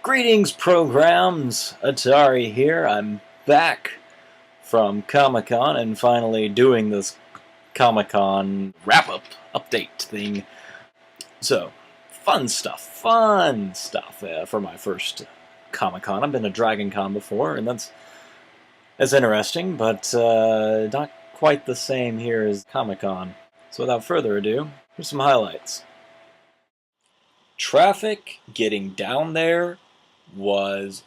Greetings, programs. Atari here. I'm back from Comic-Con and finally doing this Comic-Con wrap-up update thing. So, fun stuff for my first Comic-Con. I've been to Dragon Con before, and that's interesting, but not quite the same here as Comic-Con. So without further ado, here's some highlights. Traffic getting down there was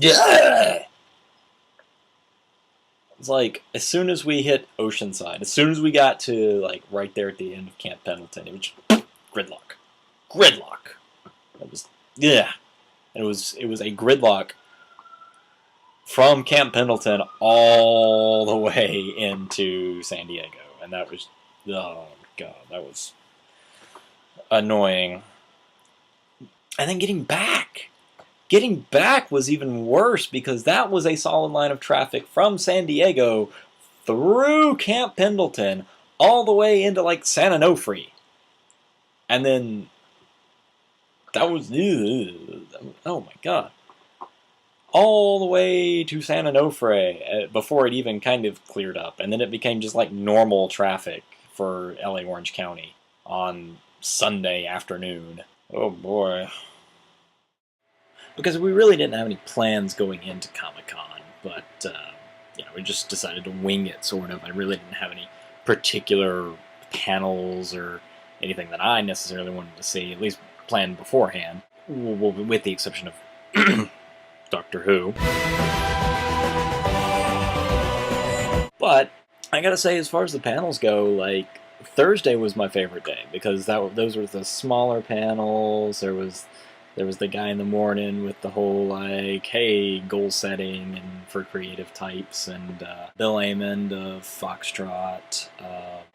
it's like as soon as we hit Oceanside, as soon as we got to like right there at the end of Camp Pendleton, it was just, gridlock. It was it was a gridlock from Camp Pendleton all the way into San Diego, and that was oh god, that was annoying. And then getting back was even worse because that was a solid line of traffic from San Diego through Camp Pendleton all the way into like San Onofre. And then that was, oh my god, all the way to San Onofre before it even kind of cleared up. And then it became just like normal traffic for LA Orange County on Sunday afternoon. Oh boy. Because we really didn't have any plans going into Comic-Con, but we just decided to wing it, sort of. I really didn't have any particular panels or anything that I necessarily wanted to see, at least planned beforehand, with the exception of Doctor Who. But I gotta say, as far as the panels go, like, Thursday was my favorite day because those were the smaller panels. There was the guy in the morning with the whole like, hey, goal setting and for creative types, and Bill Amond of Foxtrot.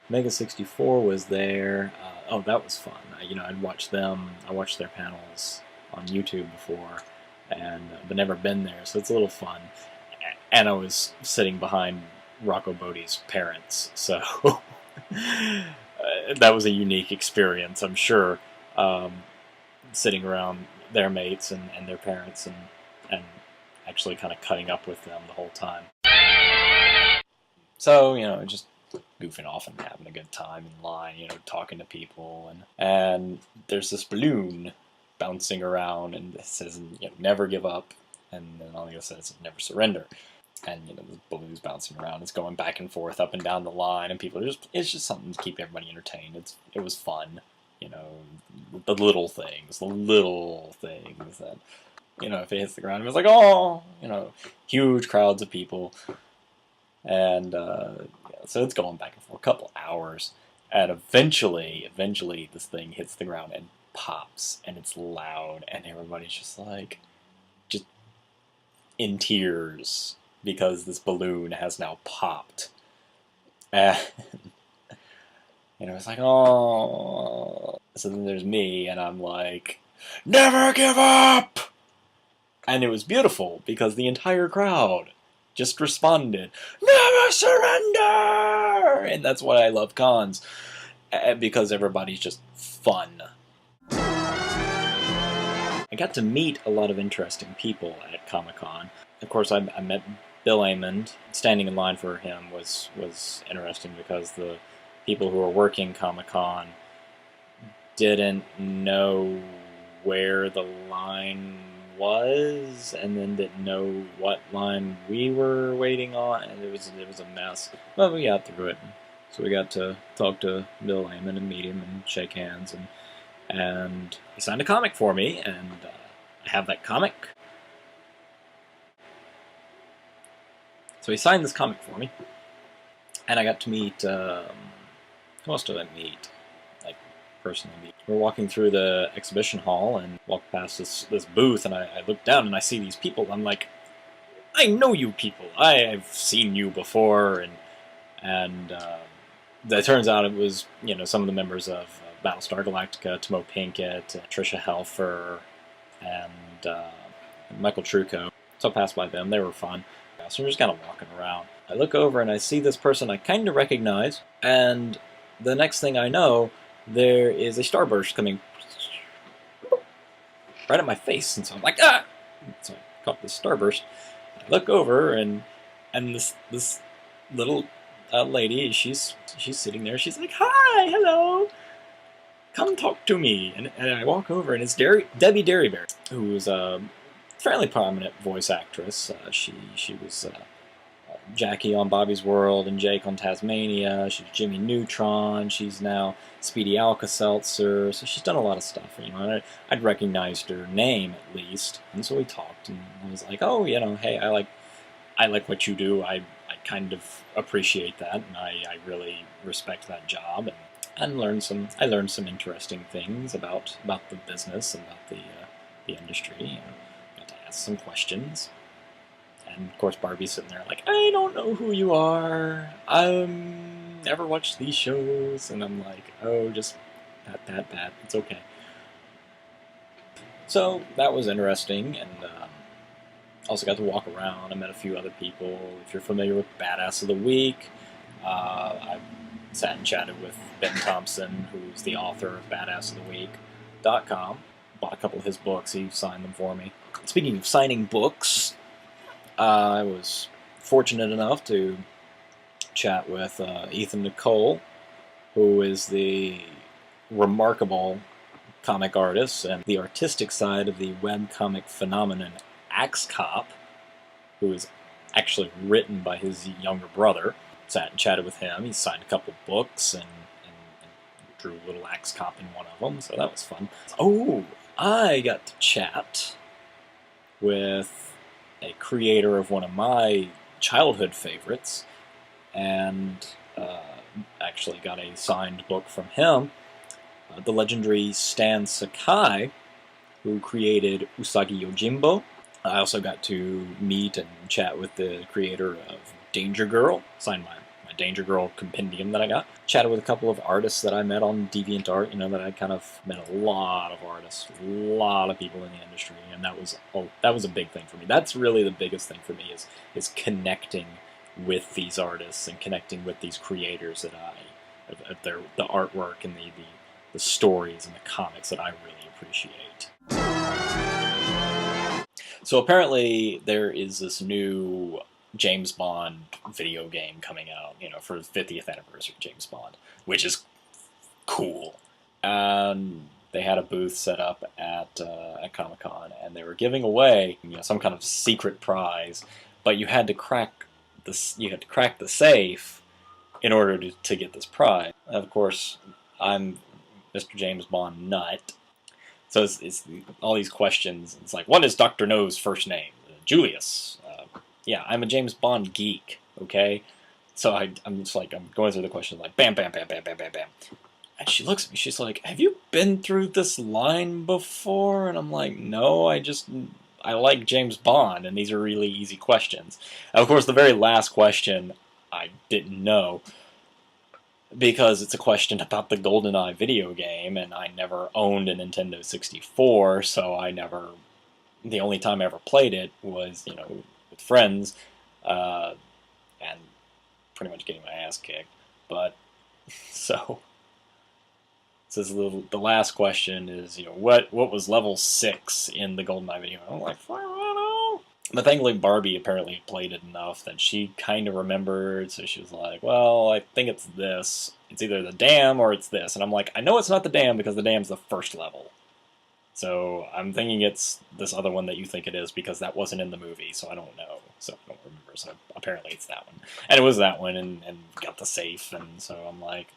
Mega 64 was there. Oh, that was fun. I'd watch them. I watched their panels on YouTube before, and but never been there, so it's a little fun. And I was sitting behind Rocco Bodie's parents, so. That was a unique experience, I'm sure, sitting around their mates and their parents and actually kind of cutting up with them the whole time. So, just goofing off and having a good time in line, talking to people. And there's this balloon bouncing around, and it says, never give up. And then all it says, never surrender. And, the balloon's bouncing around. It's going back and forth, up and down the line, and people it's just something to keep everybody entertained. It was fun, the little things that, if it hits the ground, it was like, oh, huge crowds of people. And, so it's going back and forth a couple hours, and eventually this thing hits the ground and pops, and it's loud, and everybody's just like, just in tears, because this balloon has now popped. And it was like, oh. So then there's me, and I'm like, never give up! And it was beautiful, because the entire crowd just responded, never surrender! And that's why I love cons, because everybody's just fun. I got to meet a lot of interesting people at Comic-Con. Of course, I met Bill Amond. Standing in line for him was interesting because the people who were working Comic-Con didn't know where the line was, and then didn't know what line we were waiting on, and it was a mess. But we got through it. So we got to talk to Bill Amond and meet him and shake hands, and he signed a comic for me, and I have that comic. So he signed this comic for me, and I got to meet, who else did I meet? Like, personally meet. We're walking through the exhibition hall and walk past this booth, and I look down and I see these people. I'm like, I know you people. I've seen you before, and it turns out it was, some of the members of Battlestar Galactica, Timo Pinkett, Tricia Helfer, and Michael Trucco. So I passed by them. They were fun. So I'm just kind of walking around. I look over and I see this person I kind of recognize, and the next thing I know, there is a starburst coming right at my face, and so I'm like, ah! So I caught this starburst. I look over, and this little lady, she's sitting there. She's like, "Hi, hello, come talk to me." And I walk over, and it's Debbie Derryberry, who's a fairly prominent voice actress. She was Jackie on Bobby's World and Jake on Tasmania. She's Jimmy Neutron. She's now Speedy Alka-Seltzer. So she's done a lot of stuff. You know, I'd recognized her name at least, and so we talked. And I was like, "Oh, you know, hey, I like what you do. I kind of appreciate that, and I really respect that job." And I learned some interesting things about the business and about the industry. You know, got to ask some questions. And of course, Barbie's sitting there like, "I don't know who you are. Never watched these shows." And I'm like, "Oh, just pat. It's okay." So that was interesting, and also got to walk around. I met a few other people. If you're familiar with Badass of the Week, I sat and chatted with Ben Thompson, who's the author of BadassOfTheWeek.com. Bought a couple of his books. He signed them for me. Speaking of signing books, I was fortunate enough to chat with Ethan Nicole, who is the remarkable comic artist and the artistic side of the webcomic phenomenon Axe Cop, who is actually written by his younger brother. Sat and chatted with him. He signed a couple books and drew Little Axe Cop in one of them, so that was fun. Oh, I got to chat with a creator of one of my childhood favorites, and actually got a signed book from him, the legendary Stan Sakai, who created Usagi Yojimbo. I also got to meet and chat with the creator of Danger Girl, signed my Danger Girl compendium that I got. Chatted with a couple of artists that I met on DeviantArt, you know, that I kind of met a lot of artists, a lot of people in the industry, and that was a big thing for me. That's really the biggest thing for me is connecting with these artists and connecting with these creators that of the artwork and the stories and the comics that I really appreciate. So apparently there is this new James Bond video game coming out, you know, for the 50th anniversary of James Bond, which is cool. And they had a booth set up at Comic-Con, and they were giving away, you know, some kind of secret prize, but you had to crack the safe in order to get this prize. And of course, I'm Mr. James Bond nut. So it's all these questions. It's like, what is Dr. No's first name? Julius. Yeah, I'm a James Bond geek, okay? So I'm just like, I'm going through the questions like, bam, bam, bam, bam, bam, bam, bam. And she looks at me, she's like, have you been through this line before? And I'm like, no, I like James Bond, and these are really easy questions. And of course, the very last question, I didn't know, because it's a question about the GoldenEye video game, and I never owned a Nintendo 64, so the only time I ever played it was, you know, with friends, and pretty much getting my ass kicked. But, so the last question is, you know, what was level 6 in the GoldenEye video? And I'm like, I don't know. But thankfully Barbie apparently played it enough that she kind of remembered, so she was like, well, I think it's this. It's either the dam or it's this. And I'm like, I know it's not the dam because the dam's the first level. So I'm thinking it's this other one that you think it is because that wasn't in the movie, so I don't know. So I don't remember. So apparently it's that one. And it was that one, and got the safe, and so I'm like,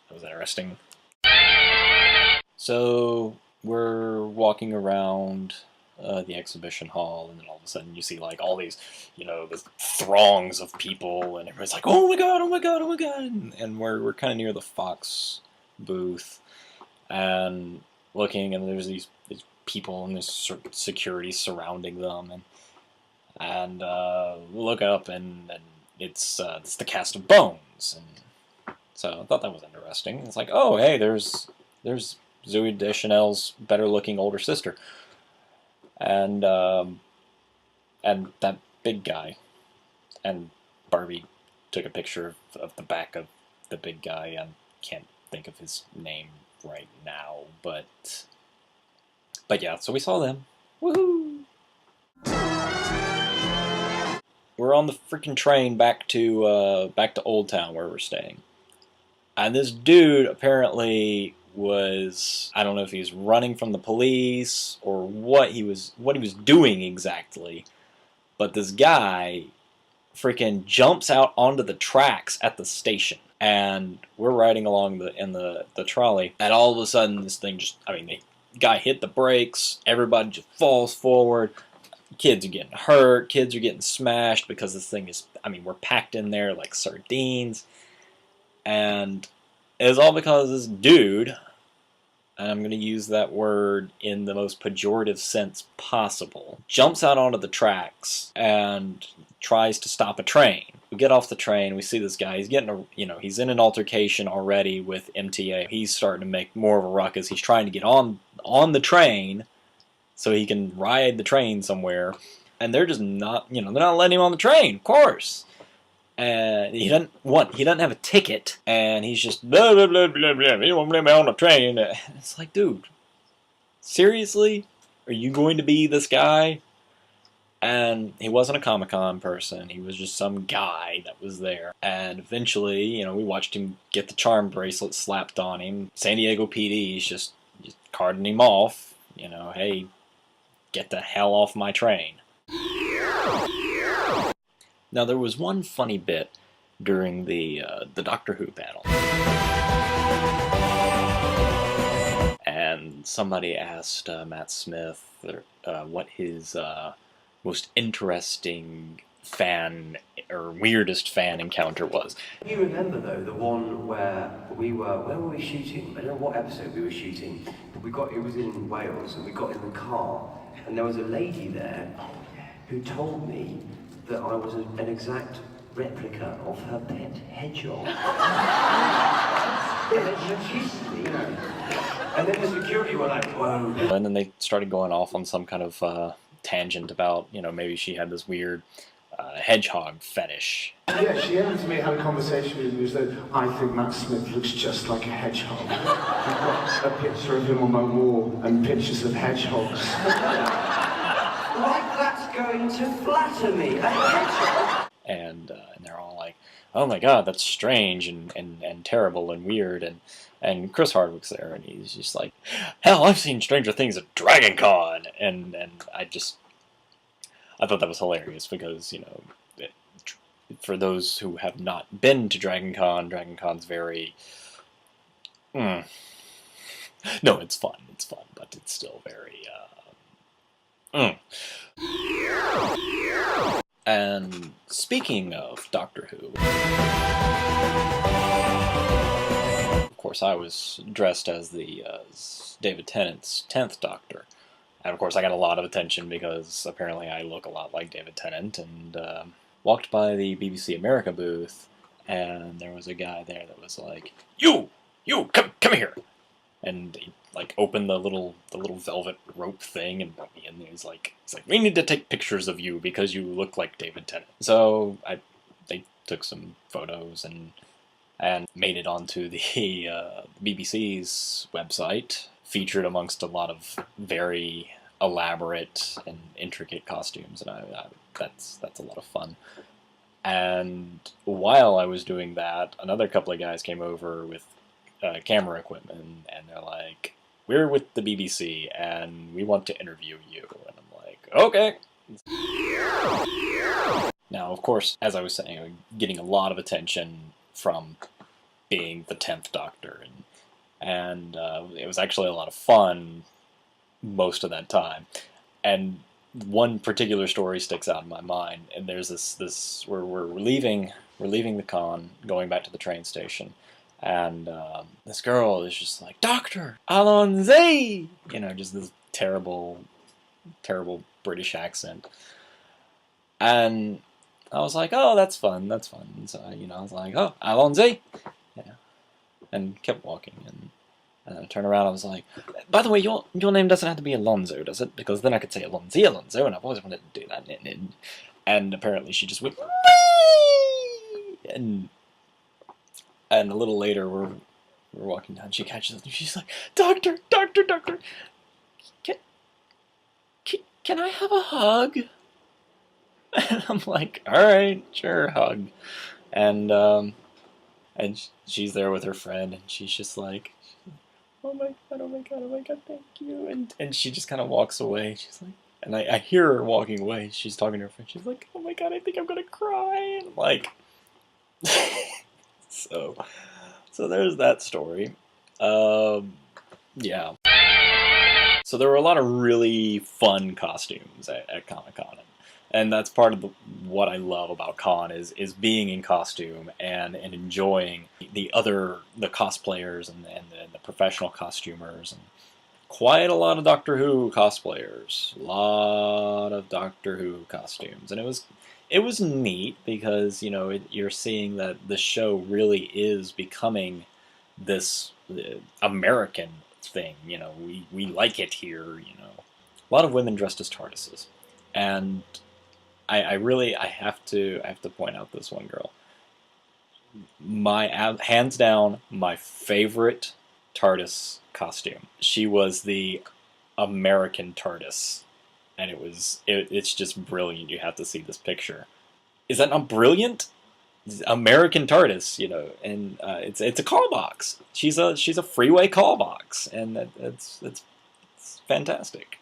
that was interesting. So we're walking around the exhibition hall, and then all of a sudden you see like all these, you know, the throngs of people, and everybody's like, oh my god, oh my god, oh my god, and we're kind of near the Fox booth, and looking, and there's these people and this security surrounding them, and look up, and it's the cast of Bones, and so I thought that was interesting. It's like, oh hey, there's Zooey Deschanel's better-looking older sister, and that big guy, and Barbie took a picture of the back of the big guy. I can't think of his name right now, but But yeah, so we saw them. Woohoo! We're on the freaking train back to Old Town where we're staying. And this dude apparently was, I don't know if he was running from the police or what he was doing exactly, but this guy freaking jumps out onto the tracks at the station. And we're riding along in the trolley, and all of a sudden this thing just, the guy hit the brakes, everybody just falls forward, kids are getting hurt, kids are getting smashed because this thing is, we're packed in there like sardines. And it was all because this dude, and I'm going to use that word in the most pejorative sense possible, jumps out onto the tracks and tries to stop a train. We get off the train, we see this guy, he's in an altercation already with MTA. He's starting to make more of a ruckus. He's trying to get on the train so he can ride the train somewhere. And they're just not, they're not letting him on the train, of course. And he doesn't have a ticket, and he's just blah blah blah blah blah. You won't let me on the train. It's like, dude, seriously, are you going to be this guy? And he wasn't a Comic-Con person. He was just some guy that was there. And eventually, we watched him get the charm bracelet slapped on him. San Diego PD's just carting him off. Hey, get the hell off my train. Now, there was one funny bit during the Doctor Who panel. And somebody asked Matt Smith what his most interesting fan or weirdest fan encounter was. You remember, though, the one where where were we shooting? I don't know what episode we were shooting. It was in Wales, and we got in the car, and there was a lady there who told me that I was an exact replica of her pet hedgehog. And then the security were like, whoa. And then they started going off on some kind of tangent about, maybe she had this weird hedgehog fetish. Yeah, she came to me, had a conversation with me, and said, I think Matt Smith looks just like a hedgehog. I've got a picture of him on my wall and pictures of hedgehogs. Like that's going to flatter me, a hedgehog? And they're all like, oh my god, that's strange and terrible and weird. And Chris Hardwick's there, and he's just like, hell, I've seen stranger things at Dragon Con. And I thought that was hilarious because, for those who have not been to Dragon Con's very... No, it's fun, but it's still very... And speaking of Doctor Who, of course I was dressed as David Tennant's 10th Doctor. And of course I got a lot of attention because apparently I look a lot like David Tennant, and walked by the BBC America booth, and there was a guy there that was like, You, come here! And he opened the little velvet rope thing and brought me in. He's like, we need to take pictures of you because you look like David Tennant. So they took some photos and made it onto the BBC's website, featured amongst a lot of very elaborate and intricate costumes, and that's a lot of fun. And while I was doing that, another couple of guys came over with camera equipment, and they're like, we're with the BBC and we want to interview you. And I'm like, okay. Now, of course, as I was saying, I'm getting a lot of attention from being the 10th Doctor, and it was actually a lot of fun most of that time. And one particular story sticks out in my mind, and there's this where we're leaving the con, going back to the train station, and this girl is just like, Doctor Alonze, just this terrible British accent. And I was like, oh, that's fun. So I was like, oh, Alonze, yeah, and kept walking. And I turned around, I was like, by the way, your name doesn't have to be Alonzo, does it? Because then I could say Alonzo, and I've always wanted to do that. And apparently she just went, Whee! And a little later, we're walking down, she catches us, and she's like, Doctor, can I have a hug? And I'm like, all right, sure, hug. And she's there with her friend, and she's just like, oh my god, oh my god, oh my god, thank you. And she just kind of walks away. She's like, and I hear her walking away. She's talking to her friend. She's like, oh my god, I think I'm gonna cry. And I'm like, so there's that story. Yeah. So there were a lot of really fun costumes at Comic Con, and that's part of what I love about con is being in costume and enjoying the cosplayers and the professional costumers, and quite a lot of Doctor Who cosplayers, a lot of Doctor Who costumes, and it was neat because you're seeing that the show really is becoming this American thing. We like it here. A lot of women dressed as TARDISes, and I have to point out this one girl. Hands down, my favorite TARDIS costume. She was the American TARDIS, and it's just brilliant. You have to see this picture. Is that not brilliant? American TARDIS, and it's a call box. She's a freeway call box, and it's fantastic.